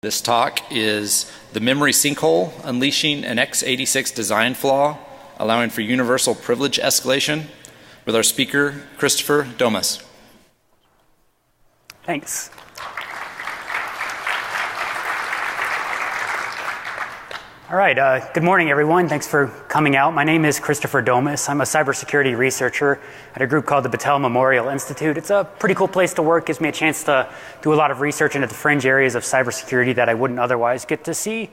This talk is the memory sinkhole, unleashing an x86 design flaw, allowing for universal privilege escalation, with our speaker, Christopher Domas. Thanks. All right, good morning, everyone. Thanks for coming out. My name is Christopher Domas. I'm a cybersecurity researcher at a group called the Battelle Memorial Institute. It's a pretty cool place to work. Gives me a chance to do a lot of research into the fringe areas of cybersecurity that I wouldn't otherwise get to see.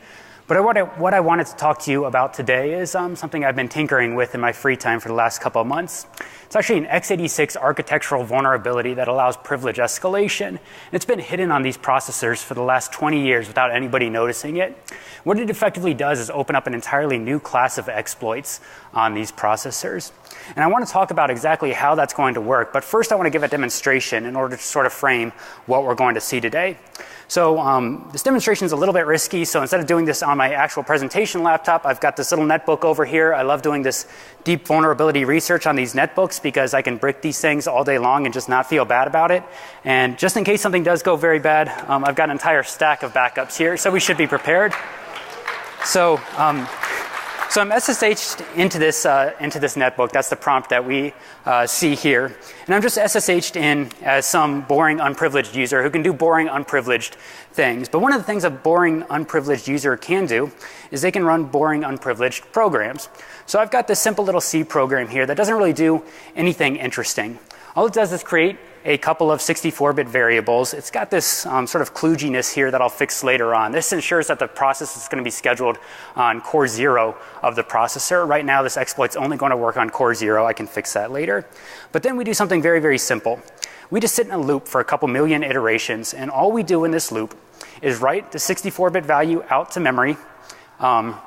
But what I wanted to talk to you about today is something I've been tinkering with in my free time for the last couple of months. It's actually an x86 architectural vulnerability that allows privilege escalation. And it's been hidden on these processors for the last 20 years without anybody noticing it. What it effectively does is open up an entirely new class of exploits on these processors. And I want to talk about exactly how that's going to work. But first I want to give a demonstration in order to sort of frame what we're going to see today. So this demonstration is a little bit risky, so instead of doing this on my actual presentation laptop, I've got this little netbook over here. I love doing this deep vulnerability research on these netbooks because I can brick these things all day long and just not feel bad about it. And just in case something does go very bad, I've got an entire stack of backups here, so we should be prepared. So I'm SSH'd into this netbook. That's the prompt that we see here. And I'm just SSH'd in as some boring, unprivileged user who can do boring, unprivileged things. But one of the things a boring, unprivileged user can do is they can run boring, unprivileged programs. So I've got this simple little C program here that doesn't really do anything interesting. All it does is create a couple of 64-bit variables. It's got this sort of kludginess here that I'll fix later on. This ensures that the process is going to be scheduled on core 0 of the processor. Right now, this exploit's only going to work on core 0. I can fix that later. But then we do something very, very simple. We just sit in a loop for a couple million iterations, and all we do in this loop is write the 64-bit value out to memory,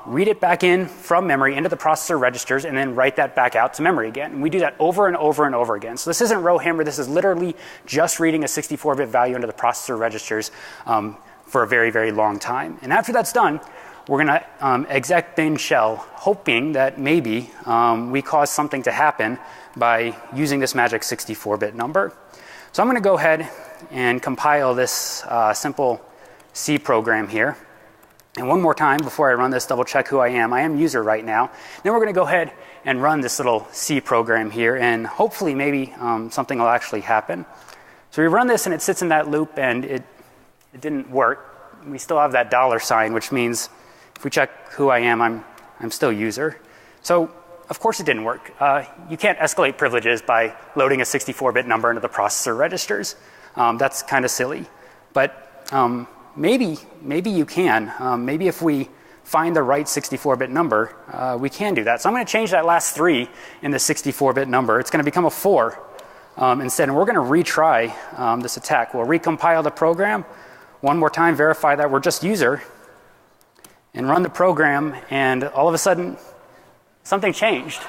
read it back in from memory into the processor registers, and then write that back out to memory again. And we do that over and over and over again. So this isn't rowhammer. This is literally just reading a 64-bit value into the processor registers for a very, very long time. And after that's done, we're going to exec bin shell, hoping that maybe we cause something to happen by using this magic 64-bit number. So I'm going to go ahead and compile this simple C program here. And one more time before I run this, double check who I am. I am user right now. Then we're going to go ahead and run this little C program here, and hopefully maybe something will actually happen. So we run this and it sits in that loop, and it didn't work. We still have that $, which means if we check who I am, I'm still user. So of course it didn't work. You can't escalate privileges by loading a 64-bit number into the processor registers. That's kind of silly. But maybe you can. Maybe if we find the right 64-bit number, we can do that. So I'm going to change that last 3 in the 64-bit number. It's going to become a 4 instead. And we're going to retry this attack. We'll recompile the program one more time, verify that we're just user, and run the program. And all of a sudden, something changed.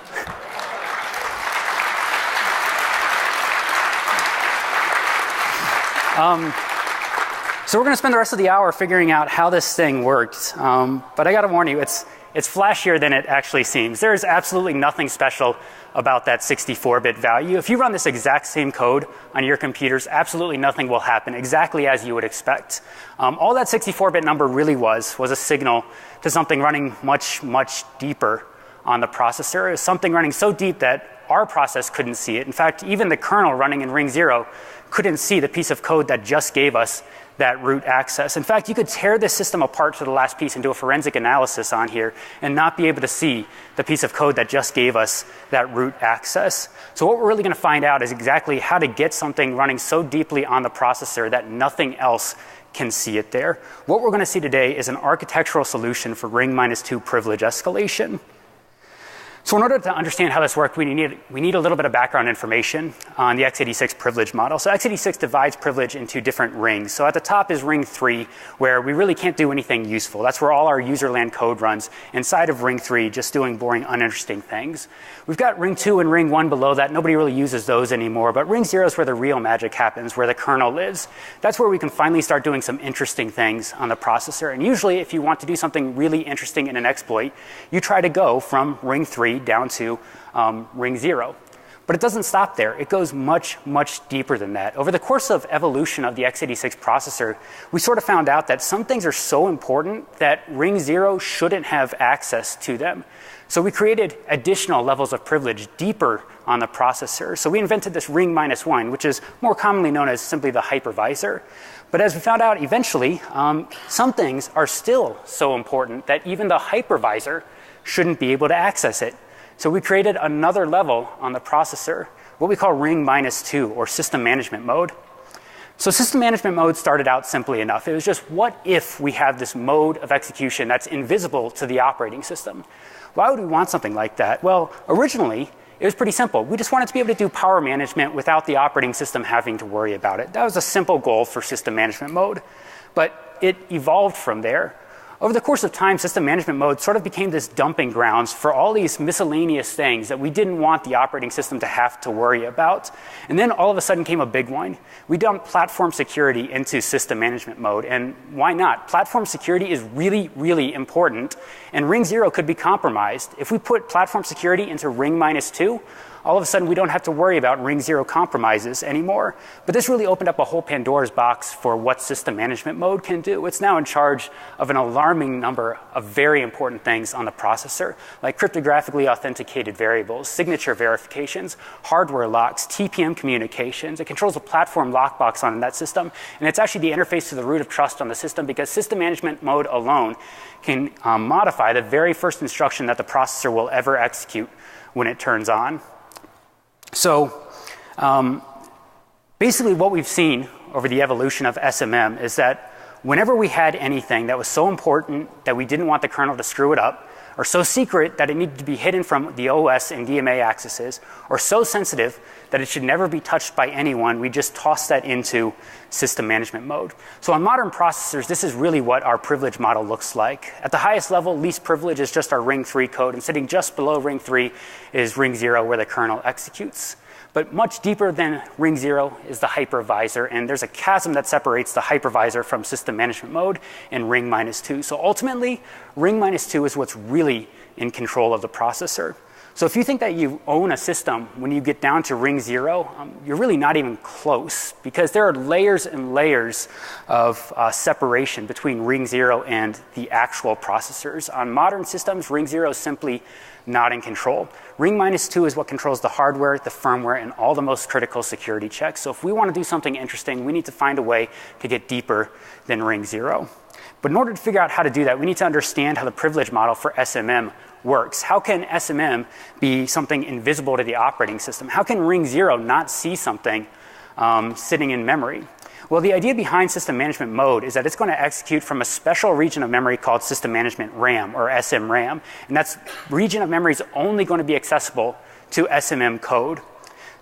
So we're going to spend the rest of the hour figuring out how this thing works. But I got to warn you, it's flashier than it actually seems. There is absolutely nothing special about that 64-bit value. If you run this exact same code on your computers, absolutely nothing will happen, exactly as you would expect. All that 64-bit number really was a signal to something running much, much deeper on the processor. It was something running so deep that our process couldn't see it. In fact, even the kernel running in ring 0 couldn't see the piece of code that just gave us that root access. In fact, you could tear this system apart to the last piece and do a forensic analysis on here and not be able to see the piece of code that just gave us that root access. So what we're really going to find out is exactly how to get something running so deeply on the processor that nothing else can see it there. What we're going to see today is an architectural solution for ring -2 privilege escalation. So in order to understand how this works, we need a little bit of background information on the x86 privilege model. So x86 divides privilege into different rings. So at the top is ring 3, where we really can't do anything useful. That's where all our userland code runs. Inside of ring 3, just doing boring, uninteresting things. We've got ring 2 and ring 1 below that. Nobody really uses those anymore. But ring 0 is where the real magic happens, where the kernel lives. That's where we can finally start doing some interesting things on the processor. And usually, if you want to do something really interesting in an exploit, you try to go from ring 3 down to ring 0. But it doesn't stop there. It goes much, much deeper than that. Over the course of evolution of the x86 processor, we sort of found out that some things are so important that ring 0 shouldn't have access to them. So we created additional levels of privilege deeper on the processor. So we invented this ring -1, which is more commonly known as simply the hypervisor. But as we found out eventually, some things are still so important that even the hypervisor shouldn't be able to access it. So we created another level on the processor, what we call ring -2, or system management mode. So system management mode started out simply enough. It was just, what if we have this mode of execution that's invisible to the operating system? Why would we want something like that? Well, originally, it was pretty simple. We just wanted to be able to do power management without the operating system having to worry about it. That was a simple goal for system management mode. But it evolved from there. Over the course of time, system management mode sort of became this dumping grounds for all these miscellaneous things that we didn't want the operating system to have to worry about. And then all of a sudden came a big one. We dumped platform security into system management mode. And why not? Platform security is really, really important. And ring 0 could be compromised. If we put platform security into ring -2, all of a sudden we don't have to worry about ring 0 compromises anymore. But this really opened up a whole Pandora's box for what system management mode can do. It's now in charge of an alarming number of very important things on the processor, like cryptographically authenticated variables, signature verifications, hardware locks, TPM communications. It controls a platform lockbox on that system, and it's actually the interface to the root of trust on the system, because system management mode alone can modify the very first instruction that the processor will ever execute when it turns on. So basically what we've seen over the evolution of SMM is that whenever we had anything that was so important that we didn't want the kernel to screw it up, or so secret that it needed to be hidden from the OS and DMA accesses, or so sensitive that it should never be touched by anyone, we just toss that into system management mode. So on modern processors, this is really what our privilege model looks like. At the highest level, least privilege is just our ring 3 code, and sitting just below ring 3 is ring 0, where the kernel executes. But much deeper than ring 0 is the hypervisor, and there's a chasm that separates the hypervisor from system management mode and ring -2. So ultimately, ring -2 is what's really in control of the processor. So if you think that you own a system when you get down to ring 0, you're really not even close, because there are layers and layers of separation between ring 0 and the actual processors. On modern systems, ring 0 is simply not in control. Ring -2 is what controls the hardware, the firmware, and all the most critical security checks. So if we want to do something interesting, we need to find a way to get deeper than ring 0. But in order to figure out how to do that, we need to understand how the privilege model for SMM works. How can SMM be something invisible to the operating system? How can ring 0 not see something sitting in memory? Well, the idea behind system management mode is that it's going to execute from a special region of memory called system management RAM, or SMRAM. And that region of memory is only going to be accessible to SMM code.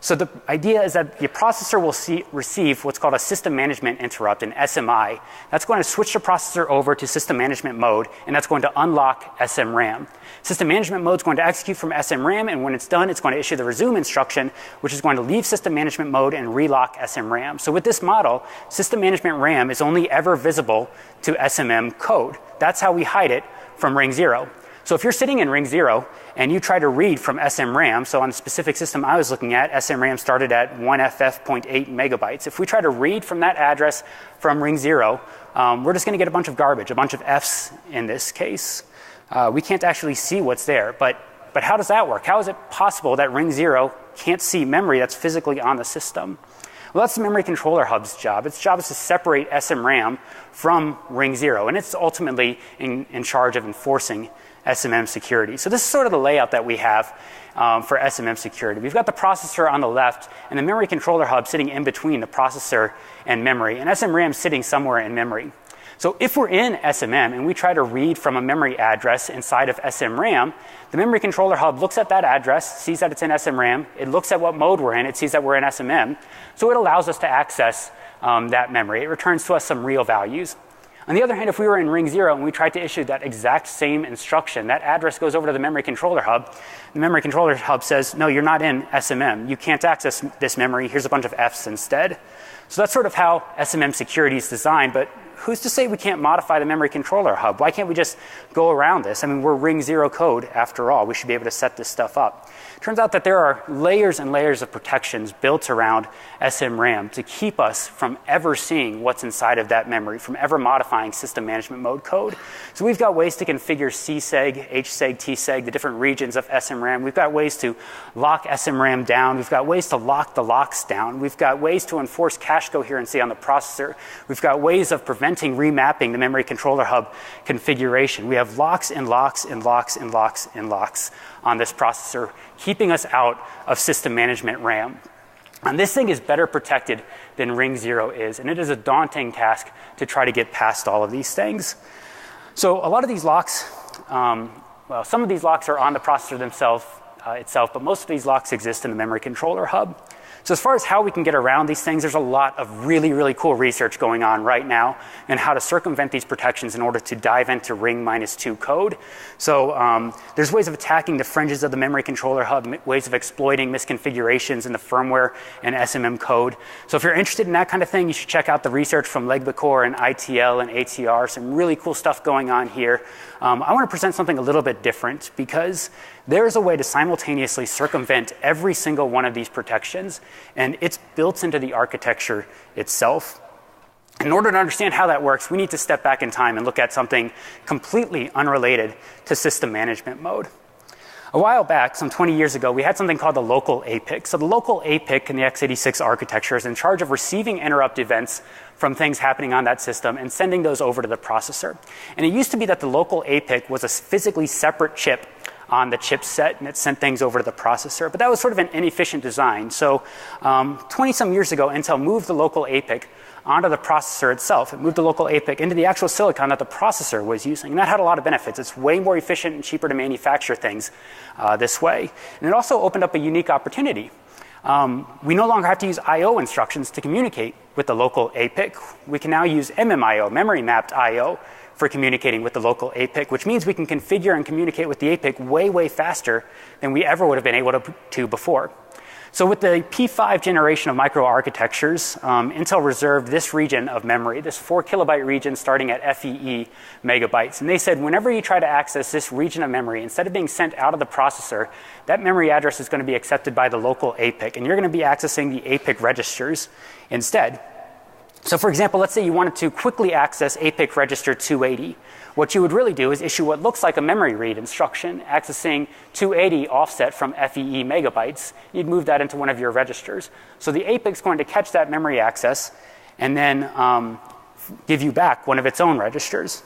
So the idea is that the processor will receive what's called a system management interrupt, an SMI. That's going to switch the processor over to system management mode, and that's going to unlock SMRAM. System management mode is going to execute from SMRAM, and when it's done, it's going to issue the resume instruction, which is going to leave system management mode and relock SMRAM. So with this model, system management RAM is only ever visible to SMM code. That's how we hide it from ring 0. So if you're sitting in ring 0 and you try to read from SMRAM, so on a specific system I was looking at, SMRAM started at 1FF.8 megabytes. If we try to read from that address from ring 0, we're just going to get a bunch of garbage, a bunch of Fs in this case. We can't actually see what's there. But how does that work? How is it possible that ring 0 can't see memory that's physically on the system? Well, that's the memory controller hub's job. Its job is to separate SMRAM from ring 0, and it's ultimately in charge of enforcing SMM security. So this is sort of the layout that we have for SMM security. We've got the processor on the left and the memory controller hub sitting in between the processor and memory, and SMRAM sitting somewhere in memory. So if we're in SMM and we try to read from a memory address inside of SMRAM, the memory controller hub looks at that address, sees that it's in SMRAM, it looks at what mode we're in, it sees that we're in SMM, so it allows us to access that memory. It returns to us some real values. On the other hand, if we were in ring 0 and we tried to issue that exact same instruction, that address goes over to the memory controller hub. The memory controller hub says, no, you're not in SMM. You can't access this memory. Here's a bunch of Fs instead. So that's sort of how SMM security is designed, but who's to say we can't modify the memory controller hub? Why can't we just go around this? I mean, we're ring 0 code after all. We should be able to set this stuff up. Turns out that there are layers and layers of protections built around SMRAM to keep us from ever seeing what's inside of that memory, from ever modifying system management mode code. So we've got ways to configure CSEG, HSEG, TSEG, the different regions of SMRAM. We've got ways to lock SMRAM down. We've got ways to lock the locks down. We've got ways to enforce cache coherency on the processor. We've got ways of preventing remapping the memory controller hub configuration. We have locks and locks and locks and locks and locks on this processor, keeping us out of system management RAM. And this thing is better protected than ring 0 is, and it is a daunting task to try to get past all of these things. So a lot of these locks, well, some of these locks are on the processor itself, but most of these locks exist in the memory controller hub. So as far as how we can get around these things, there's a lot of really, really cool research going on right now and how to circumvent these protections in order to dive into ring -2 code. So there's ways of attacking the fringes of the memory controller hub, ways of exploiting misconfigurations in the firmware and SMM code. So if you're interested in that kind of thing, you should check out the research from Legbicor and ITL and ATR. Some really cool stuff going on here. I want to present something a little bit different because there is a way to simultaneously circumvent every single one of these protections, and it's built into the architecture itself. In order to understand how that works, we need to step back in time and look at something completely unrelated to system management mode. A while back, some 20 years ago, we had something called the local APIC. So the local APIC in the x86 architecture is in charge of receiving interrupt events from things happening on that system and sending those over to the processor. And it used to be that the local APIC was a physically separate chip on the chipset, and it sent things over to the processor. But that was sort of an inefficient design. So 20-some years ago, Intel moved the local APIC onto the processor itself. It moved the local APIC into the actual silicon that the processor was using. And that had a lot of benefits. It's way more efficient and cheaper to manufacture things this way. And it also opened up a unique opportunity. We no longer have to use I/O instructions to communicate with the local APIC. We can now use MMIO, memory mapped I/O, for communicating with the local APIC, which means we can configure and communicate with the APIC way, way faster than we ever would have been able to before. So with the P5 generation of microarchitectures, Intel reserved this region of memory, this 4 kilobyte region starting at FEE megabytes. And they said whenever you try to access this region of memory, instead of being sent out of the processor, that memory address is going to be accepted by the local APIC. And you're going to be accessing the APIC registers instead. So for example, let's say you wanted to quickly access APIC register 280. What you would really do is issue what looks like a memory read instruction, accessing 280 offset from FEE megabytes. You'd move that into one of your registers. So the APIC is going to catch that memory access and then give you back one of its own registers.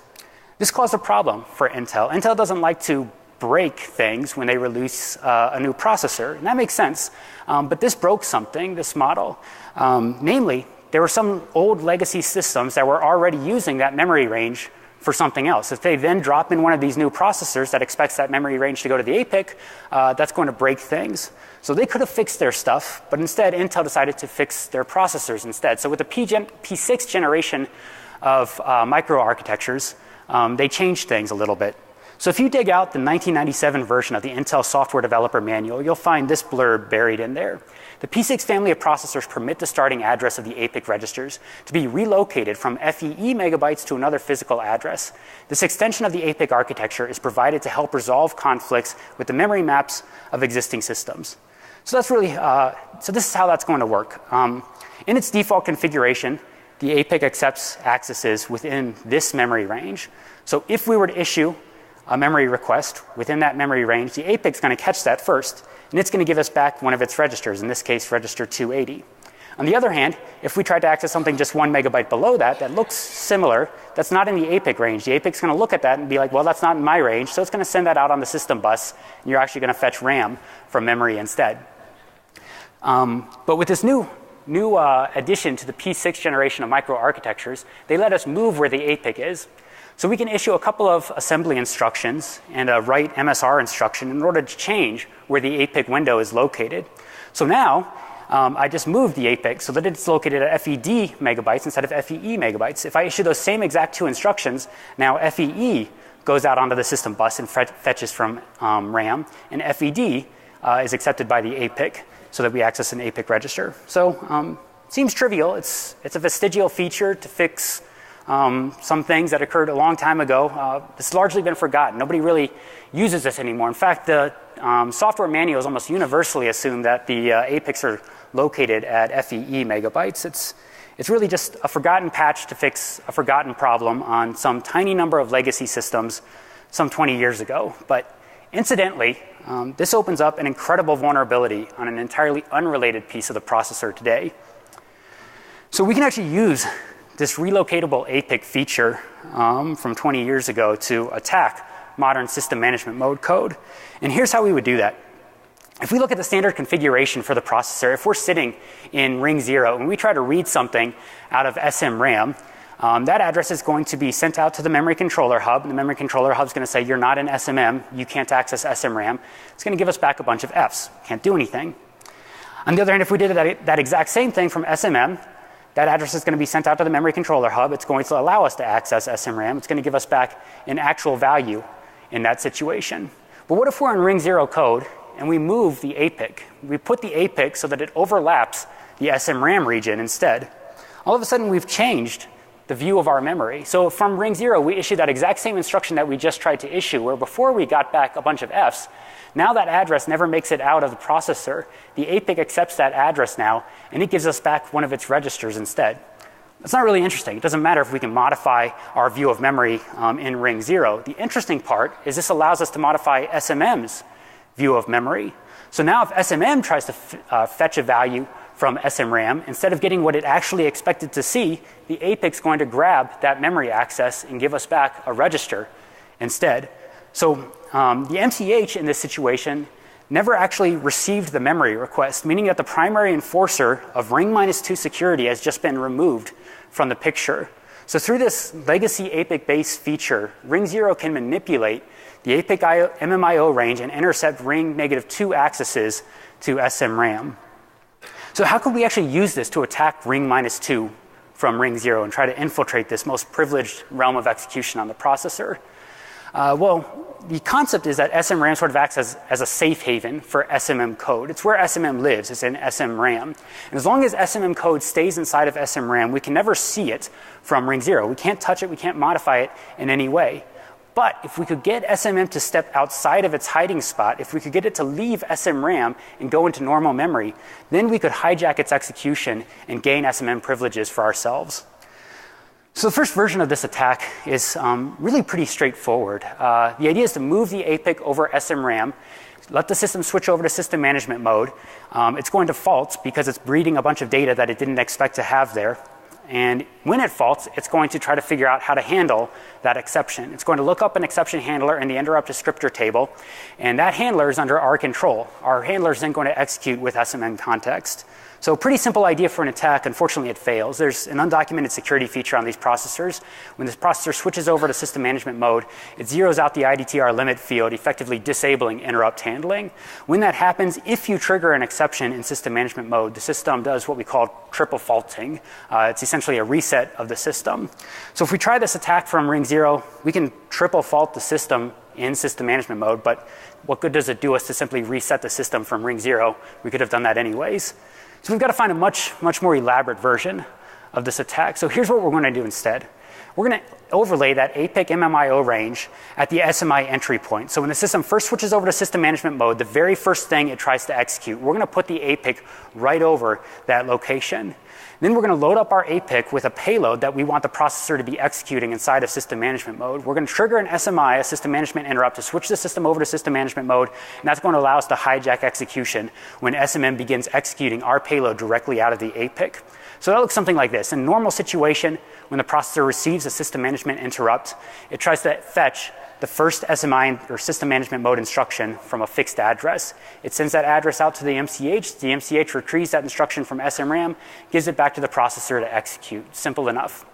This caused a problem for Intel. Intel doesn't like to break things when they release a new processor, and that makes sense. But this broke something, this model. Namely, there were some old legacy systems that were already using that memory range for something else. If they then drop in one of these new processors that expects that memory range to go to the APIC, that's going to break things. So they could have fixed their stuff, but instead Intel decided to fix their processors instead. So with the P6 generation of microarchitectures, they changed things a little bit. So if you dig out the 1997 version of the Intel Software Developer Manual, you'll find this blurb buried in there. The P6 family of processors permit the starting address of the APIC registers to be relocated from FEE megabytes to another physical address. This extension of the APIC architecture is provided to help resolve conflicts with the memory maps of existing systems. So that's really, so this is how that's going to work. In its default configuration, the APIC accepts accesses within this memory range. So if we were to issue a memory request within that memory range, the APIC is going to catch that first, and it's going to give us back one of its registers, in this case, register 280. On the other hand, if we tried to access something just 1 megabyte below that, that looks similar, that's not in the APIC range. The APIC is going to look at that and be like, well, that's not in my range, so it's going to send that out on the system bus, and you're actually going to fetch RAM from memory instead. But with this new addition to the P6 generation of microarchitectures, they let us move where the APIC is. So we can issue a couple of assembly instructions and a write MSR instruction in order to change where the APIC window is located. So now I just moved the APIC so that it's located at FED megabytes instead of FEE megabytes. If I issue those same exact two instructions, now FEE goes out onto the system bus and fetches from RAM, and FED is accepted by the APIC so that we access an APIC register. So seems trivial. It's a vestigial feature to fix some things that occurred a long time ago. It's largely been forgotten. Nobody really uses this anymore. In fact, the software manuals almost universally assume that the APICs are located at FEE megabytes. It's really just a forgotten patch to fix a forgotten problem on some tiny number of legacy systems some 20 years ago. But incidentally, this opens up an incredible vulnerability on an entirely unrelated piece of the processor today. So we can actually use this relocatable APIC feature from 20 years ago to attack modern system management mode code. And here's how we would do that. If we look at the standard configuration for the processor, if we're sitting in ring 0 and we try to read something out of SMRAM, that address is going to be sent out to the memory controller hub. And the memory controller hub is going to say, you're not an SMM, you can't access SMRAM. It's going to give us back a bunch of Fs. Can't do anything. On the other hand, if we did that exact same thing from SMM, that address is going to be sent out to the memory controller hub. It's going to allow us to access SMRAM. It's going to give us back an actual value in that situation. But what if we're in ring 0 code and we move the APIC? We put the APIC so that it overlaps the SMRAM region instead. All of a sudden, we've changed the view of our memory. So from ring 0, we issue that exact same instruction that we just tried to issue, where before we got back a bunch of Fs. Now that address never makes it out of the processor. The APIC accepts that address now, and it gives us back one of its registers instead. That's not really interesting. It doesn't matter if we can modify our view of memory in ring 0. The interesting part is this allows us to modify SMM's view of memory. So now if SMM tries to fetch a value from SMRAM, instead of getting what it actually expected to see, the APIC's going to grab that memory access and give us back a register instead. So the MCH in this situation never actually received the memory request, meaning that the primary enforcer of ring -2 security has just been removed from the picture. So through this legacy APIC-based feature, ring 0 can manipulate the APIC MMIO range and intercept ring -2 accesses to SMRAM. So how could we actually use this to attack ring -2 from ring 0 and try to infiltrate this most privileged realm of execution on the processor? Well, the concept is that SMRAM sort of acts as a safe haven for SMM code. It's where SMM lives. It's in SMRAM. And as long as SMM code stays inside of SMRAM, we can never see it from ring 0. We can't touch it. We can't modify it in any way. But if we could get SMM to step outside of its hiding spot, if we could get it to leave SMRAM and go into normal memory, then we could hijack its execution and gain SMM privileges for ourselves. So the first version of this attack is really pretty straightforward. The idea is to move the APIC over SMRAM, let the system switch over to system management mode. It's going to fault because it's reading a bunch of data that it didn't expect to have there. And when it faults, it's going to try to figure out how to handle that exception. It's going to look up an exception handler in the interrupt descriptor table, and that handler is under our control. Our handler is then going to execute with SMM context. So pretty simple idea for an attack. Unfortunately, it fails. There's an undocumented security feature on these processors. When this processor switches over to system management mode, it zeroes out the IDTR limit field, effectively disabling interrupt handling. When that happens, if you trigger an exception in system management mode, the system does what we call triple faulting. It's essentially a reset of the system. So if we try this attack from ring 0, we can triple fault the system in system management mode, but what good does it do us to simply reset the system from ring 0? We could have done that anyways. So we've got to find a much more elaborate version of this attack. So here's what we're going to do instead. We're going to overlay that APIC MMIO range at the SMI entry point. So when the system first switches over to system management mode, the very first thing it tries to execute, we're going to put the APIC right over that location. Then we're going to load up our APIC with a payload that we want the processor to be executing inside of system management mode. We're going to trigger an SMI, a system management interrupt, to switch the system over to system management mode, and that's going to allow us to hijack execution when SMM begins executing our payload directly out of the APIC. So that looks something like this. In a normal situation, when the processor receives a system management interrupt, it tries to fetch the first SMI or system management mode instruction from a fixed address. It sends that address out to the MCH. The MCH retrieves that instruction from SMRAM, gives it back to the processor to execute. Simple enough.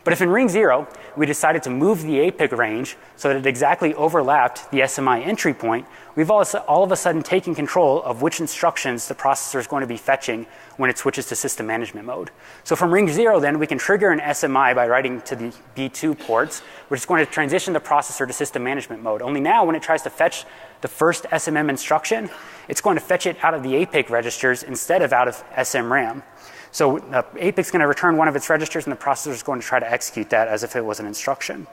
But if in ring 0, we decided to move the APIC range so that it exactly overlapped the SMI entry point, we've all of a sudden taken control of which instructions the processor is going to be fetching when it switches to system management mode. So from ring 0, then, we can trigger an SMI by writing to the B2 ports, which is going to transition the processor to system management mode. Only now, when it tries to fetch the first SMM instruction, it's going to fetch it out of the APIC registers instead of out of SMRAM. So APIC is going to return one of its registers, and the processor is going to try to execute that as if it was an instruction.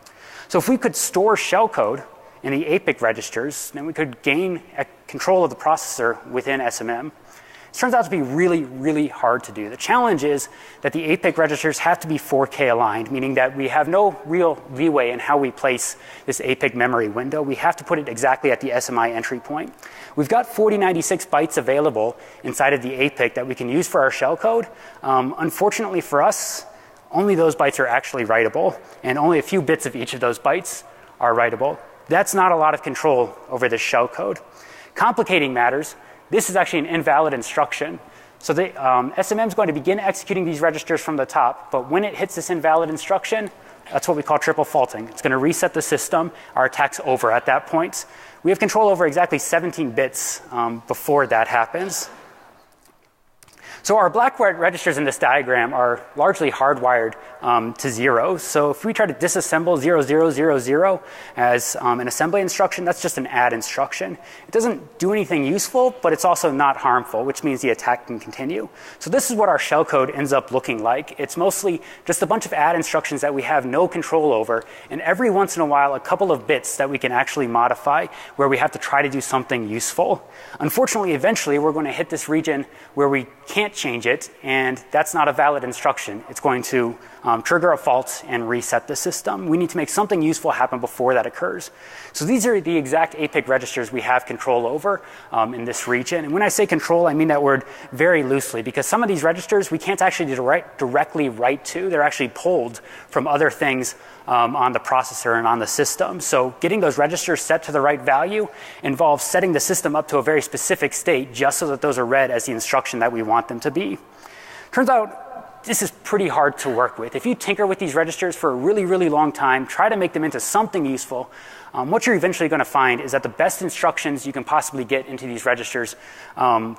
So if we could store shellcode in the APIC registers, then we could gain control of the processor within SMM. It turns out to be really, really hard to do. The challenge is that the APIC registers have to be 4K aligned, meaning that we have no real leeway in how we place this APIC memory window. We have to put it exactly at the SMI entry point. We've got 4096 bytes available inside of the APIC that we can use for our shellcode. Unfortunately for us, only those bytes are actually writable, and only a few bits of each of those bytes are writable. That's not a lot of control over this shellcode. Complicating matters, this is actually an invalid instruction. So the SMM is going to begin executing these registers from the top, but when it hits this invalid instruction, that's what we call triple faulting. It's going to reset the system. Our attack's over at that point. We have control over exactly 17 bits before that happens. So our black registers in this diagram are largely hardwired to 0. So if we try to disassemble 0000 as an assembly instruction, that's just an add instruction. It doesn't do anything useful, but it's also not harmful, which means the attack can continue. So this is what our shellcode ends up looking like. It's mostly just a bunch of add instructions that we have no control over, and every once in a while a couple of bits that we can actually modify where we have to try to do something useful. Unfortunately, eventually we're going to hit this region where we can't change it, and that's not a valid instruction. It's going to trigger a fault and reset the system. We need to make something useful happen before that occurs. So these are the exact APIC registers we have control over in this region. And when I say control, I mean that word very loosely, because some of these registers we can't actually directly write to. They're actually pulled from other things on the processor and on the system. So getting those registers set to the right value involves setting the system up to a very specific state just so that those are read as the instruction that we want them to be. Turns out this is pretty hard to work with. If you tinker with these registers for a really, really long time, try to make them into something useful, what you're eventually going to find is that the best instructions you can possibly get into these registers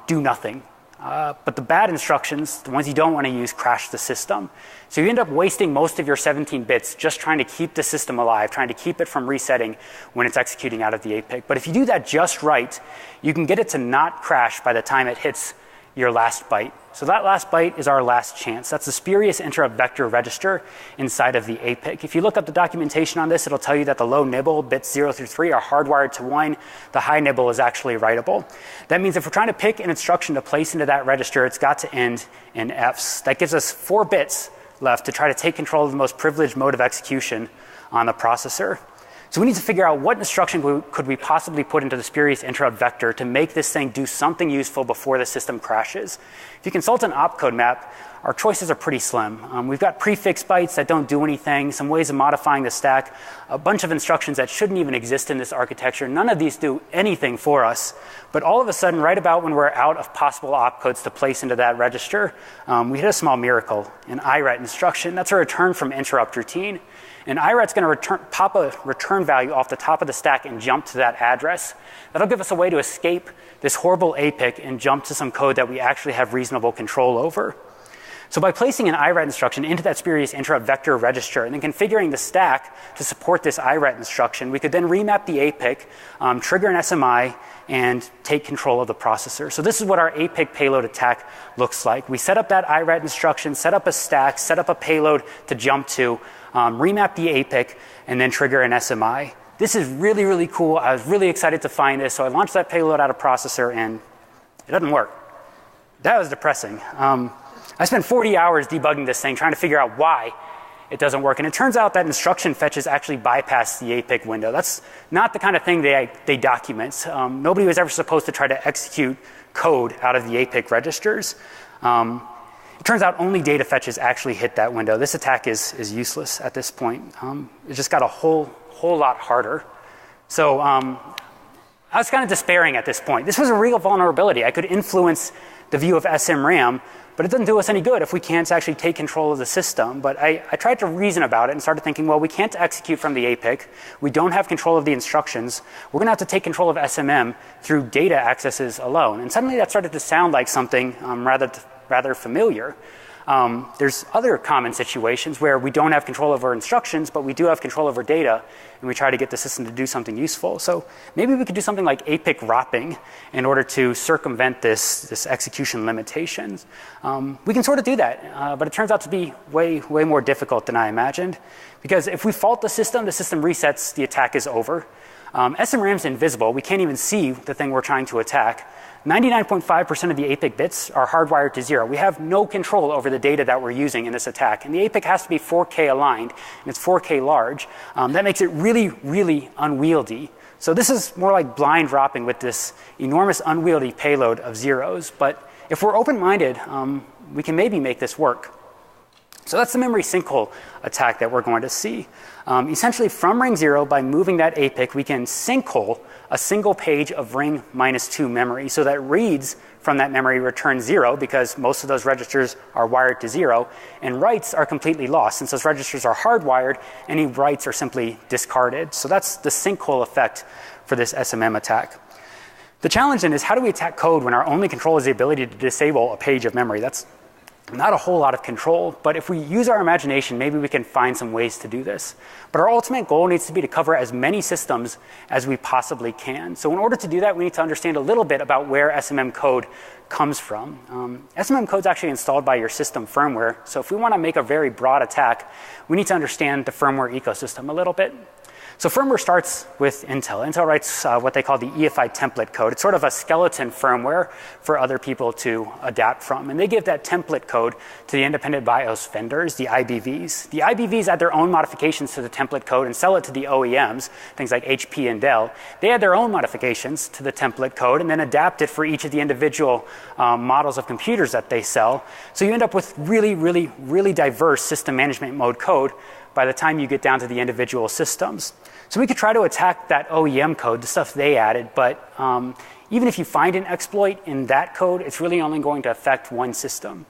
do nothing. But the bad instructions, the ones you don't want to use, crash the system. So you end up wasting most of your 17 bits just trying to keep the system alive, trying to keep it from resetting when it's executing out of the APIC. But if you do that just right, you can get it to not crash by the time it hits your last byte. So that last byte is our last chance. That's the spurious interrupt vector register inside of the APIC. If you look up the documentation on this, it'll tell you that the low nibble, bits 0 through 3, are hardwired to 1. The high nibble is actually writable. That means if we're trying to pick an instruction to place into that register, it's got to end in Fs. That gives us 4 bits left to try to take control of the most privileged mode of execution on the processor. So we need to figure out what instruction could we possibly put into the spurious interrupt vector to make this thing do something useful before the system crashes. If you consult an opcode map, our choices are pretty slim. We've got prefix bytes that don't do anything, some ways of modifying the stack, a bunch of instructions that shouldn't even exist in this architecture. None of these do anything for us. But all of a sudden, right about when we're out of possible opcodes to place into that register, we hit a small miracle, an IRET instruction. That's a return from interrupt routine. And IRET's going to pop a return value off the top of the stack and jump to that address. That'll give us a way to escape this horrible APIC and jump to some code that we actually have reasonable control over. So by placing an IRET instruction into that spurious interrupt vector register and then configuring the stack to support this IRET instruction, we could then remap the APIC, trigger an SMI, and take control of the processor. So this is what our APIC payload attack looks like. We set up that IRET instruction, set up a stack, set up a payload to jump to, remap the APIC, and then trigger an SMI. This is really, really cool. I was really excited to find this, so I launched that payload out of processor, and it doesn't work. That was depressing. I spent 40 hours debugging this thing, trying to figure out why it doesn't work. And it turns out that instruction fetches actually bypass the APIC window. That's not the kind of thing they document. Nobody was ever supposed to try to execute code out of the APIC registers. It turns out only data fetches actually hit that window. This attack is useless at this point. It just got a whole lot harder. So I was kind of despairing at this point. This was a real vulnerability. I could influence the view of SMRAM, but it doesn't do us any good if we can't actually take control of the system. But I tried to reason about it and started thinking, well, we can't execute from the APIC. We don't have control of the instructions. We're going to have to take control of SMM through data accesses alone. And suddenly that started to sound like something rather familiar. There's other common situations where we don't have control over instructions, but we do have control over data, and we try to get the system to do something useful. So maybe we could do something like APIC wrapping in order to circumvent this execution limitations. We can sort of do that, but it turns out to be way more difficult than I imagined. Because if we fault the system resets, the attack is over. SMRAM's invisible. We can't even see the thing we're trying to attack. 99.5% of the APIC bits are hardwired to 0. We have no control over the data that we're using in this attack. And the APIC has to be 4K aligned, and it's 4K large. That makes it really unwieldy. So this is more like blind wrapping with this enormous unwieldy payload of zeros. But if we're open-minded, we can maybe make this work. So that's the memory sinkhole attack that we're going to see. Essentially, from ring 0, by moving that APIC, we can sinkhole a single page of ring -2 memory. So that reads from that memory return 0 because most of those registers are wired to 0, and writes are completely lost. Since those registers are hardwired, any writes are simply discarded. So that's the sinkhole effect for this SMM attack. The challenge then is, how do we attack code when our only control is the ability to disable a page of memory? That's not a whole lot of control, but if we use our imagination, maybe we can find some ways to do this. But our ultimate goal needs to be to cover as many systems as we possibly can. So in order to do that, we need to understand a little bit about where SMM code comes from. SMM code is actually installed by your system firmware. So if we want to make a very broad attack, we need to understand the firmware ecosystem a little bit. So firmware starts with Intel. Intel writes what they call the EFI template code. It's sort of a skeleton firmware for other people to adapt from. And they give that template code to the independent BIOS vendors, the IBVs. The IBVs add their own modifications to the template code and sell it to the OEMs, things like HP and Dell. They add their own modifications to the template code and then adapt it for each of the individual models of computers that they sell. So you end up with really diverse system management mode code by the time you get down to the individual systems. So we could try to attack that OEM code, the stuff they added, but even if you find an exploit in that code, it's really only going to affect one system.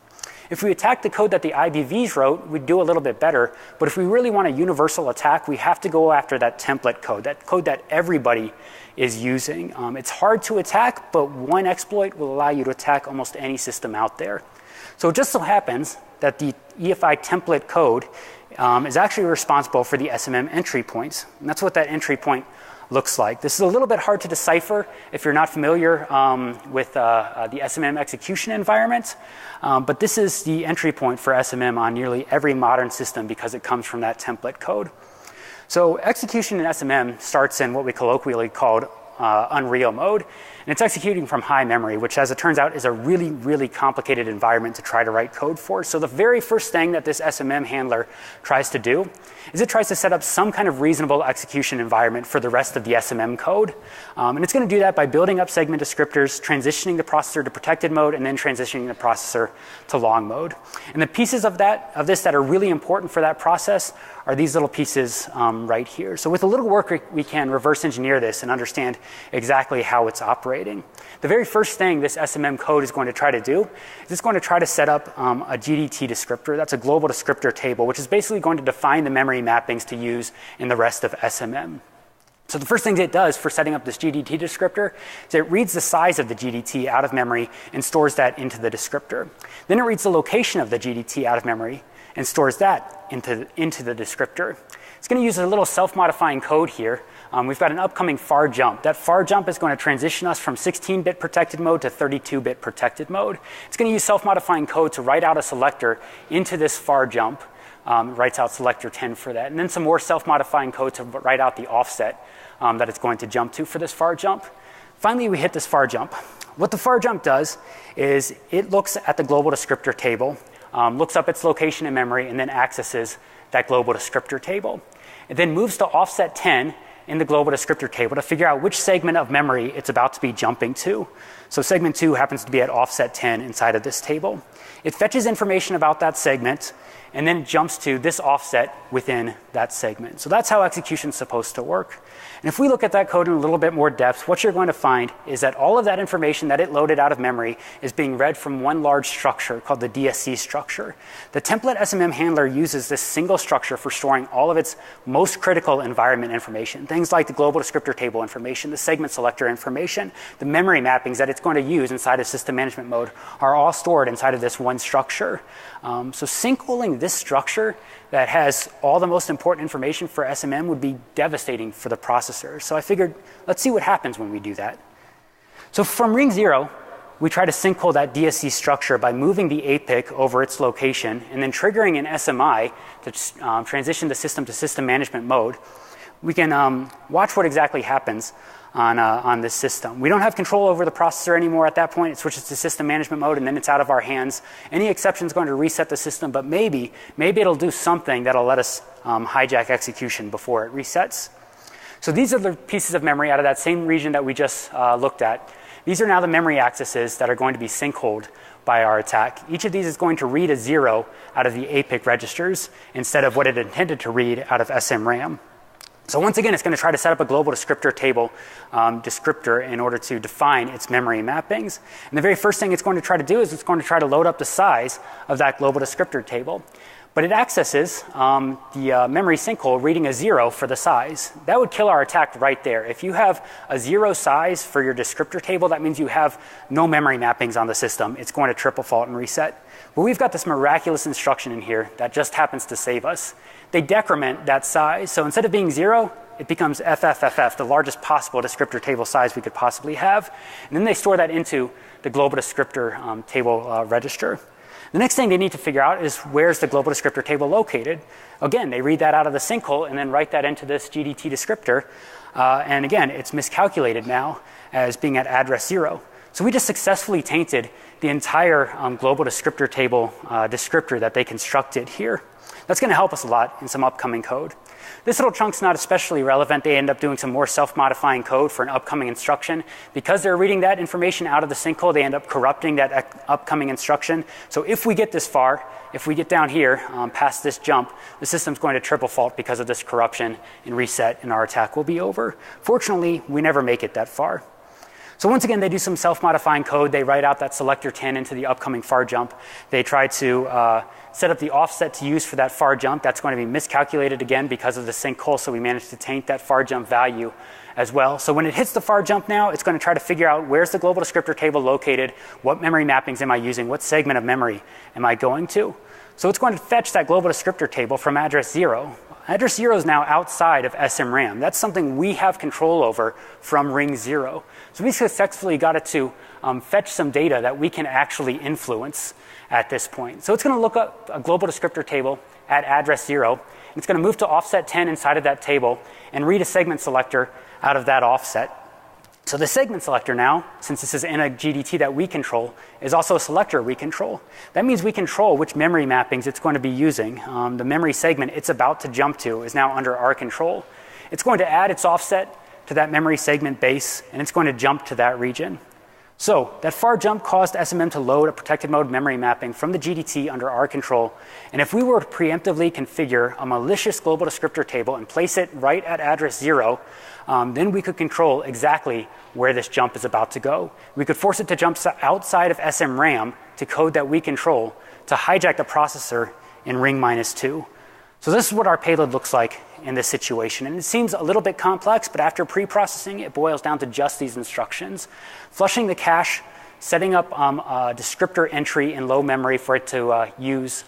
If we attack the code that the IBVs wrote, we'd do a little bit better, but if we really want a universal attack, we have to go after that template code that everybody is using. It's hard to attack, but one exploit will allow you to attack almost any system out there. So it just so happens that the EFI template code is actually responsible for the SMM entry points. And that's what that entry point looks like. This is a little bit hard to decipher if you're not familiar with the SMM execution environment. But this is the entry point for SMM on nearly every modern system because it comes from that template code. So execution in SMM starts in what we colloquially called unreal mode. And it's executing from high memory, which, as it turns out, is a really complicated environment to try to write code for. So the very first thing that this SMM handler tries to do is it tries to set up some kind of reasonable execution environment for the rest of the SMM code. And it's going to do that by building up segment descriptors, transitioning the processor to protected mode, and then transitioning the processor to long mode. And the pieces of this that are really important for that process are these little pieces right here. So with a little work, we can reverse engineer this and understand exactly how it's operating. The very first thing this SMM code is going to try to do is it's going to try to set up a GDT descriptor. That's a global descriptor table, which is basically going to define the memory mappings to use in the rest of SMM. So the first thing it does for setting up this GDT descriptor is it reads the size of the GDT out of memory and stores that into the descriptor. Then it reads the location of the GDT out of memory and stores that into the descriptor. It's going to use a little self-modifying code here. We've got an upcoming far jump. That far jump is going to transition us from 16-bit protected mode to 32-bit protected mode. It's going to use self-modifying code to write out a selector into this far jump. Writes out selector 10 for that. And then some more self-modifying code to write out the offset that it's going to jump to for this far jump. Finally, we hit this far jump. What the far jump does is it looks at the global descriptor table, looks up its location in memory, and then accesses that global descriptor table. It then moves to offset 10 in the global descriptor table to figure out which segment of memory it's about to be jumping to. So segment 2 happens to be at offset 10 inside of this table. It fetches information about that segment, and then jumps to this offset within that segment. So that's how execution is supposed to work. And if we look at that code in a little bit more depth, what you're going to find is that all of that information that it loaded out of memory is being read from one large structure called the DSC structure. The template SMM handler uses this single structure for storing all of its most critical environment information, things like the global descriptor table information, the segment selector information, the memory mappings that it's going to use inside of system management mode are all stored inside of this one structure. So sinkhole this structure that has all the most important information for SMM would be devastating for the processor. So I figured, let's see what happens when we do that. So from ring 0, we try to sinkhole that DSC structure by moving the APIC over its location and then triggering an SMI to transition the system to system management mode. We can watch what exactly happens on this system. We don't have control over the processor anymore at that point. It switches to system management mode, and then it's out of our hands. Any exception is going to reset the system, but maybe it'll do something that'll let us hijack execution before it resets. So these are the pieces of memory out of that same region that we just looked at. These are now the memory accesses that are going to be sinkholed by our attack. Each of these is going to read a 0 out of the APIC registers instead of what it intended to read out of SMRAM. So once again, it's going to try to set up a global descriptor table descriptor in order to define its memory mappings. And the very first thing it's going to try to do is it's going to try to load up the size of that global descriptor table. But it accesses the memory sinkhole reading a 0 for the size. That would kill our attack right there. If you have a 0 size for your descriptor table, that means you have no memory mappings on the system. It's going to triple fault and reset. But we've got this miraculous instruction in here that just happens to save us. They decrement that size. So instead of being 0, it becomes FFFF, the largest possible descriptor table size we could possibly have. And then they store that into the global descriptor table register. The next thing they need to figure out is where's the global descriptor table located. Again, they read that out of the sinkhole and then write that into this GDT descriptor. And again, it's miscalculated now as being at address 0. So we just successfully tainted the entire global descriptor table descriptor that they constructed here. That's going to help us a lot in some upcoming code. This little chunk's not especially relevant. They end up doing some more self-modifying code for an upcoming instruction. Because they're reading that information out of the sinkhole, they end up corrupting that upcoming instruction. So if we get this far, if we get down here past this jump, the system's going to triple fault because of this corruption and reset, and our attack will be over. Fortunately, we never make it that far. So once again, they do some self-modifying code. They write out that selector 10 into the upcoming far jump. They try to set up the offset to use for that far jump. That's going to be miscalculated again because of the sinkhole, so we managed to taint that far jump value as well. So when it hits the far jump now, it's going to try to figure out where's the global descriptor table located, what memory mappings am I using, what segment of memory am I going to. So it's going to fetch that global descriptor table from address 0. Address 0 is now outside of SMRAM. That's something we have control over from ring 0. So we successfully got it to fetch some data that we can actually influence at this point. So it's going to look up a global descriptor table at address 0. And it's going to move to offset 10 inside of that table and read a segment selector out of that offset. So the segment selector now, since this is in a GDT that we control, is also a selector we control. That means we control which memory mappings it's going to be using. The memory segment it's about to jump to is now under our control. It's going to add its offset to that memory segment base, and it's going to jump to that region. So that far jump caused SMM to load a protected mode memory mapping from the GDT under our control. And if we were to preemptively configure a malicious global descriptor table and place it right at address 0, then we could control exactly where this jump is about to go. We could force it to jump outside of SMRAM to code that we control to hijack the processor in ring -2. So this is what our payload looks like in this situation. And it seems a little bit complex, but after pre-processing, it boils down to just these instructions. Flushing the cache, setting up a descriptor entry in low memory for it to use,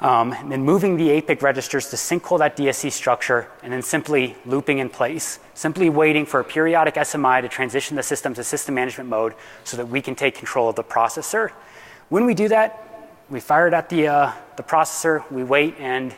and then moving the APIC registers to sinkhole that DSC structure, and then simply looping in place, simply waiting for a periodic SMI to transition the system to system management mode so that we can take control of the processor. When we do that, we fire it at the processor, we wait, and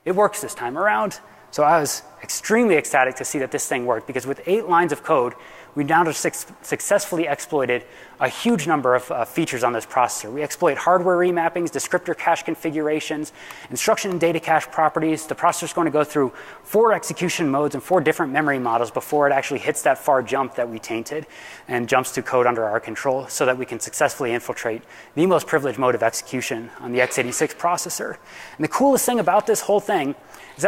it works this time around. So I was extremely ecstatic to see that this thing worked, because with 8 lines of code, we now just successfully exploited a huge number of features on this processor. We exploit hardware remappings, descriptor cache configurations, instruction and data cache properties. The processor is going to go through 4 execution modes and 4 different memory models before it actually hits that far jump that we tainted and jumps to code under our control, so that we can successfully infiltrate the most privileged mode of execution on the x86 processor. And the coolest thing about this whole thing is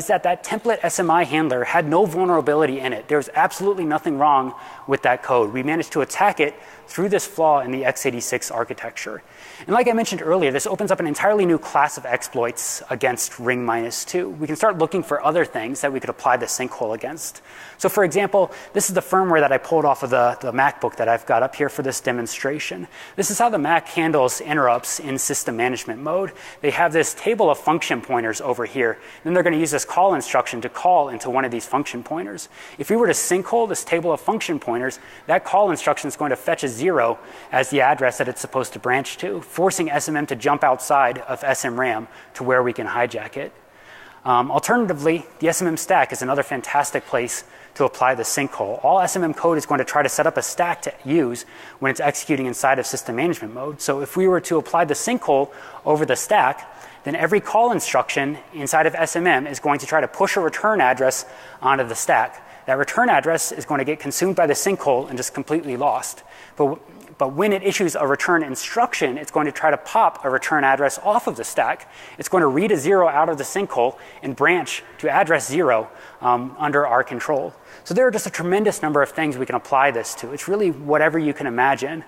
that template SMI handler had no vulnerability in it. There was absolutely nothing wrong with that code. We managed to attack it through this flaw in the x86 architecture. And like I mentioned earlier, this opens up an entirely new class of exploits against ring -2. We can start looking for other things that we could apply the sinkhole against. So for example, this is the firmware that I pulled off of the MacBook that I've got up here for this demonstration. This is how the Mac handles interrupts in system management mode. They have this table of function pointers over here. Then they're going to use this call instruction to call into one of these function pointers. If we were to sinkhole this table of function pointers, that call instruction is going to fetch a 0 as the address that it's supposed to branch to, forcing SMM to jump outside of SMRAM to where we can hijack it. Alternatively, the SMM stack is another fantastic place to apply the sinkhole. All SMM code is going to try to set up a stack to use when it's executing inside of system management mode. So if we were to apply the sinkhole over the stack, then every call instruction inside of SMM is going to try to push a return address onto the stack. That return address is going to get consumed by the sinkhole and just completely lost. But when it issues a return instruction, it's going to try to pop a return address off of the stack. It's going to read a 0 out of the sinkhole and branch to address 0 under our control. So there are just a tremendous number of things we can apply this to. It's really whatever you can imagine.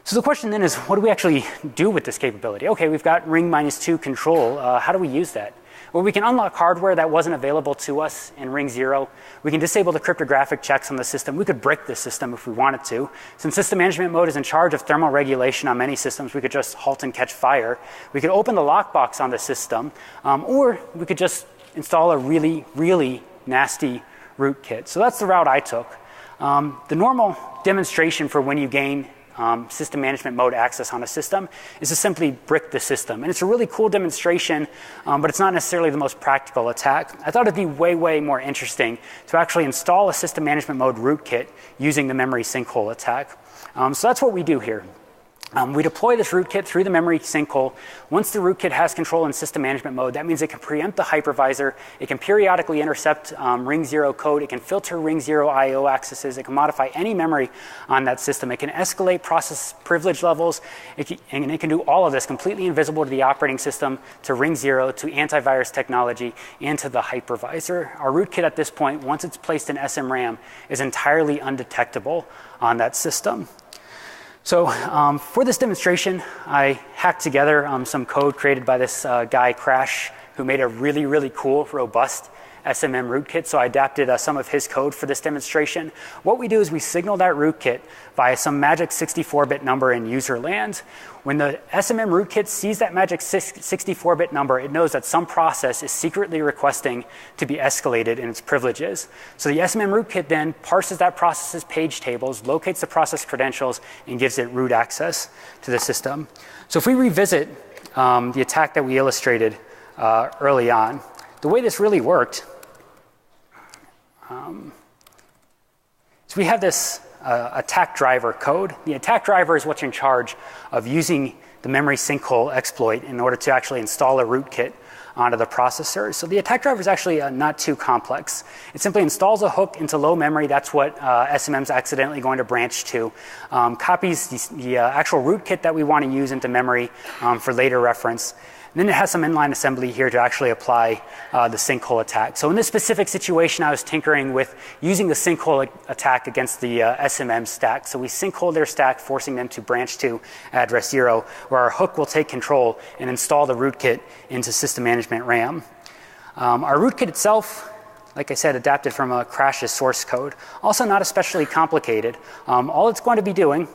So the question then is, what do we actually do with this capability? Okay, we've got ring -2 control. How do we use that? Well, we can unlock hardware that wasn't available to us in ring 0. We can disable the cryptographic checks on the system. We could brick the system if we wanted to. Since system management mode is in charge of thermal regulation on many systems, we could just halt and catch fire. We could open the lockbox on the system, or we could just install a really, really nasty rootkit. So that's the route I took. The normal demonstration for when you gain system management mode access on a system is to simply brick the system. And it's a really cool demonstration, but it's not necessarily the most practical attack. I thought it'd be way, way more interesting to actually install a system management mode rootkit using the memory sinkhole attack. So that's what we do here. We deploy this rootkit through the memory sinkhole. Once the rootkit has control in system management mode, that means it can preempt the hypervisor. It can periodically intercept ring 0 code. It can filter ring 0 I/O accesses. It can modify any memory on that system. It can escalate process privilege levels. And it can do all of this completely invisible to the operating system, to ring 0, to antivirus technology, and to the hypervisor. Our rootkit at this point, once it's placed in SMRAM, is entirely undetectable on that system. So for this demonstration, I hacked together some code created by this guy, Crash, who made a really, really cool, robust SMM rootkit. So I adapted some of his code for this demonstration. What we do is we signal that rootkit via some magic 64-bit number in user land. When the SMM rootkit sees that magic 64-bit number, it knows that some process is secretly requesting to be escalated in its privileges. So the SMM rootkit then parses that process's page tables, locates the process credentials, and gives it root access to the system. So if we revisit the attack that we illustrated early on, the way this really worked, so we have this attack driver code. The attack driver is what's in charge of using the memory sinkhole exploit in order to actually install a rootkit onto the processor. So the attack driver is actually not too complex. It simply installs a hook into low memory. That's what SMM is accidentally going to branch to. Copies the actual rootkit that we want to use into memory for later reference. And then it has some inline assembly here to actually apply the sinkhole attack. So in this specific situation, I was tinkering with using the sinkhole attack against the SMM stack. So we sinkhole their stack, forcing them to branch to address 0, where our hook will take control and install the rootkit into system management RAM. Our rootkit itself, like I said, adapted from Crash's source code. Also not especially complicated. All it's going to be doing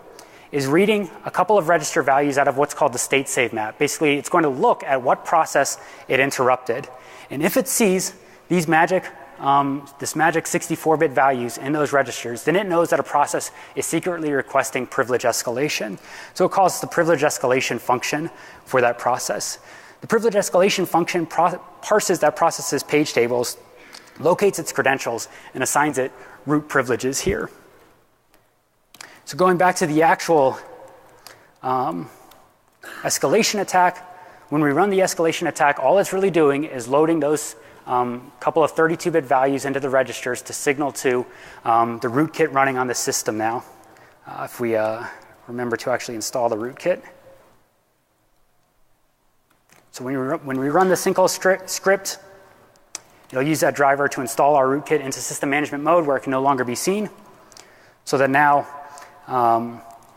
is reading a couple of register values out of what's called the state save map. Basically, it's going to look at what process it interrupted. And if it sees these magic 64-bit values in those registers, then it knows that a process is secretly requesting privilege escalation. So it calls the privilege escalation function for that process. The privilege escalation function parses that process's page tables locates its credentials, and assigns it root privileges here. So going back to the actual escalation attack, when we run the escalation attack, all it's really doing is loading those couple of 32-bit values into the registers to signal to the rootkit running on the system now. If we remember to actually install the rootkit. So when we run the sinkhole script, it'll use that driver to install our rootkit into system management mode where it can no longer be seen. So that now,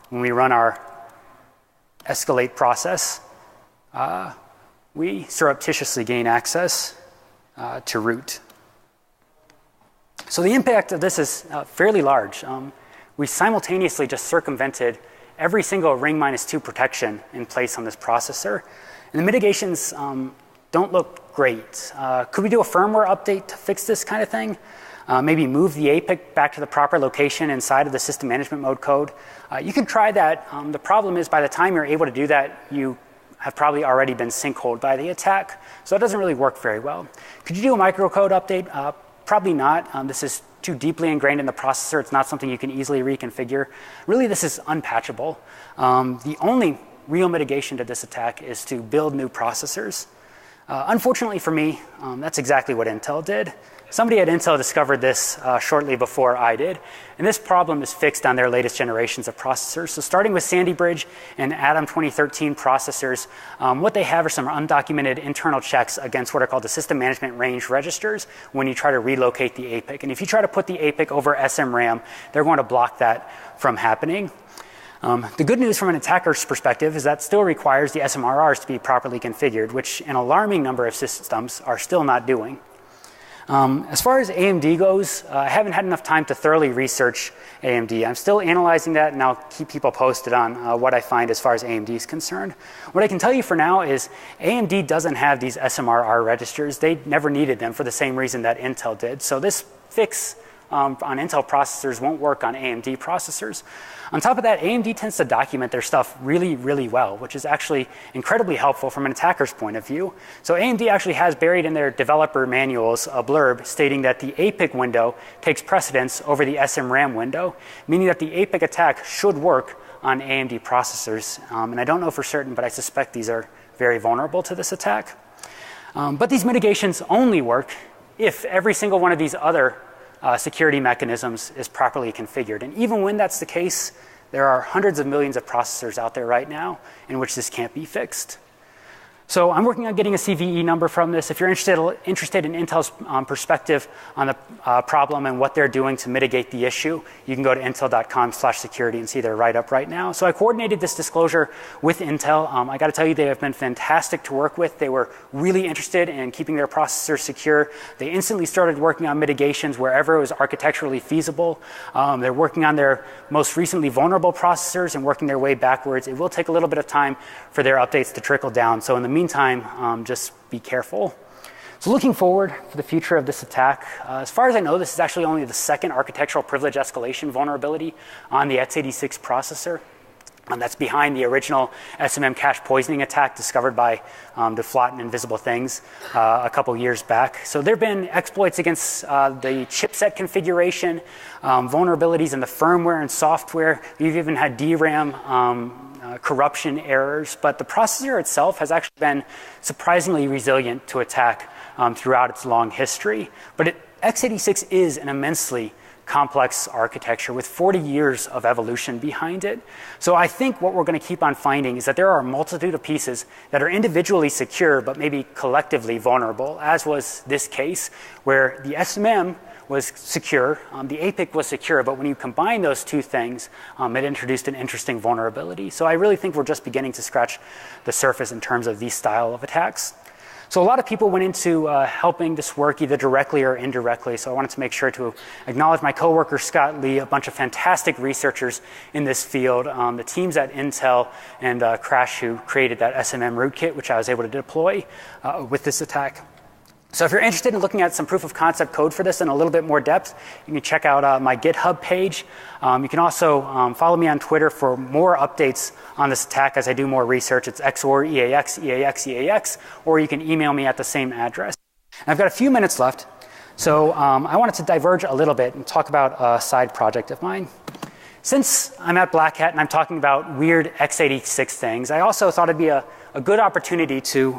when we run our escalate process, we surreptitiously gain access to root. So the impact of this is fairly large. We simultaneously just circumvented every single ring -2 protection in place on this processor. And the mitigations don't look great. Could we do a firmware update to fix this kind of thing? Maybe move the APIC back to the proper location inside of the system management mode code. You can try that. The problem is by the time you're able to do that, you have probably already been sinkholed by the attack. So it doesn't really work very well. Could you do a microcode update? Probably not. This is too deeply ingrained in the processor. It's not something you can easily reconfigure. Really, this is unpatchable. The only real mitigation to this attack is to build new processors. Unfortunately for me, that's exactly what Intel did. Somebody at Intel discovered this shortly before I did, and this problem is fixed on their latest generations of processors. So starting with Sandy Bridge and Atom 2013 processors, what they have are some undocumented internal checks against what are called the system management range registers when you try to relocate the APIC. And if you try to put the APIC over SMRAM, they're going to block that from happening. The good news from an attacker's perspective is that still requires the SMRRs to be properly configured, which an alarming number of systems are still not doing. As far as AMD goes, I haven't had enough time to thoroughly research AMD. I'm still analyzing that, and I'll keep people posted on what I find as far as AMD is concerned. What I can tell you for now is AMD doesn't have these SMRR registers. They never needed them for the same reason that Intel did. So this fix on Intel processors won't work on AMD processors. On top of that, AMD tends to document their stuff really, really well, which is actually incredibly helpful from an attacker's point of view. So AMD actually has buried in their developer manuals a blurb stating that the APIC window takes precedence over the SMRAM window, meaning that the APIC attack should work on AMD processors. And I don't know for certain, but I suspect these are very vulnerable to this attack. But these mitigations only work if every single one of these other security mechanisms is properly configured. And even when that's the case, there are hundreds of millions of processors out there right now in which this can't be fixed. So I'm working on getting a CVE number from this. If you're interested in Intel's perspective on the problem and what they're doing to mitigate the issue, you can go to intel.com/security and see their write-up right now. So I coordinated this disclosure with Intel. I got to tell you, they have been fantastic to work with. They were really interested in keeping their processors secure. They instantly started working on mitigations wherever it was architecturally feasible. They're working on their most recently vulnerable processors and working their way backwards. It will take a little bit of time for their updates to trickle down. So in the meantime, just be careful. So looking forward for the future of this attack, as far as I know, this is actually only the second architectural privilege escalation vulnerability on the x86 processor. That's behind the original SMM cache poisoning attack discovered by Deflot and Invisible Things a couple years back. So there have been exploits against the chipset configuration, vulnerabilities in the firmware and software. We've even had DRAM corruption errors, but the processor itself has actually been surprisingly resilient to attack throughout its long history. But x86 is an immensely complex architecture with 40 years of evolution behind it. So I think what we're going to keep on finding is that there are a multitude of pieces that are individually secure but maybe collectively vulnerable, as was this case where the SMM was secure, the APIC was secure, but when you combine those two things, it introduced an interesting vulnerability. So I really think we're just beginning to scratch the surface in terms of these style of attacks. So a lot of people went into helping this work either directly or indirectly. So I wanted to make sure to acknowledge my coworker, Scott Lee, a bunch of fantastic researchers in this field, the teams at Intel and Crash who created that SMM rootkit, which I was able to deploy with this attack. So if you're interested in looking at some proof of concept code for this in a little bit more depth, you can check out my GitHub page. You can also follow me on Twitter for more updates on this attack as I do more research. It's XOR EAX, EAX, EAX, or you can email me at the same address. And I've got a few minutes left, So I wanted to diverge a little bit and talk about a side project of mine. Since I'm at Black Hat and I'm talking about weird x86 things, I also thought it'd be a good opportunity to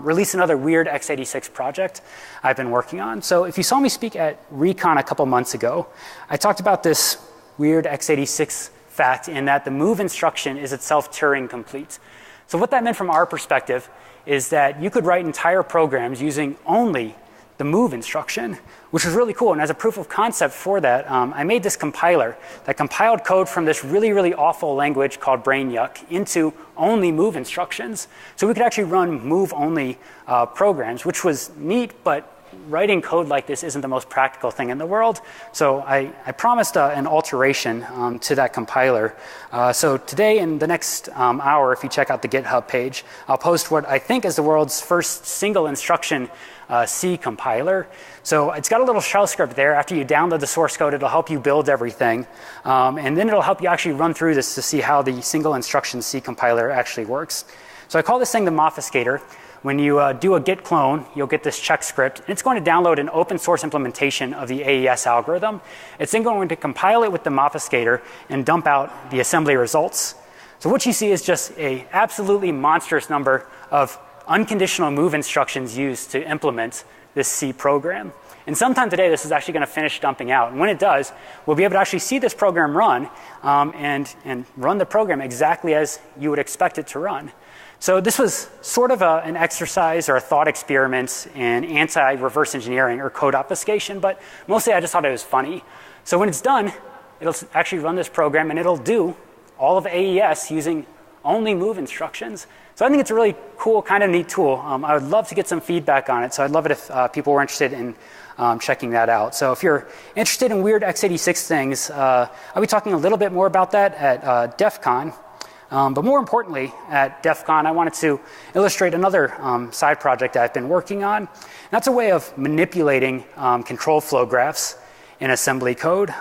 release another weird x86 project I've been working on. So if you saw me speak at Recon a couple months ago, I talked about this weird x86 fact in that the move instruction is itself Turing complete. So what that meant from our perspective is that you could write entire programs using only the move instruction, which was really cool. And as a proof of concept for that, I made this compiler that compiled code from this really, really awful language called brain yuck into only move instructions. So we could actually run move-only programs, which was neat, but writing code like this isn't the most practical thing in the world. So I promised an alteration to that compiler. So today, in the next hour, if you check out the GitHub page, I'll post what I think is the world's first single instruction C compiler. So it's got a little shell script there. After you download the source code, it'll help you build everything. And then it'll help you actually run through this to see how the single instruction C compiler actually works. So I call this thing the Mofuscator. When you do a git clone, you'll get this check script. And it's going to download an open source implementation of the AES algorithm. It's then going to compile it with the Mofuscator and dump out the assembly results. So what you see is just an absolutely monstrous number of unconditional move instructions used to implement this C program. And sometime today, this is actually going to finish dumping out. And when it does, we'll be able to actually see this program run and run the program exactly as you would expect it to run. So this was sort of an exercise or a thought experiment in anti-reverse engineering or code obfuscation, but mostly I just thought it was funny. So when it's done, it'll actually run this program and it'll do all of AES using only move instructions. So I think it's a really cool, kind of neat tool. I would love to get some feedback on it. So I'd love it if people were interested in checking that out. So if you're interested in weird x86 things, I'll be talking a little bit more about that at DEF CON. But more importantly, at DEF CON, I wanted to illustrate another side project I've been working on. And that's a way of manipulating control flow graphs in assembly code.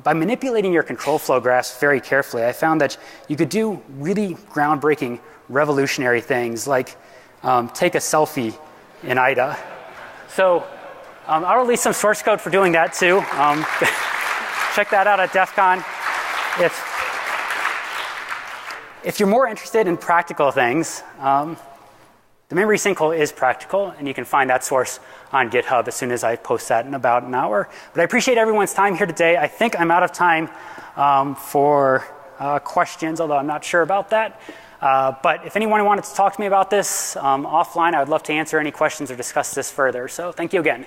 By manipulating your control flow graphs very carefully, I found that you could do really groundbreaking, revolutionary things like take a selfie in IDA. So I'll release some source code for doing that too. Check that out at DEF CON. If you're more interested in practical things, the memory sinkhole is practical, and you can find that source on GitHub as soon as I post that in about an hour. But I appreciate everyone's time here today. I think I'm out of time for questions, although I'm not sure about that. But if anyone wanted to talk to me about this offline, I would love to answer any questions or discuss this further. So thank you again.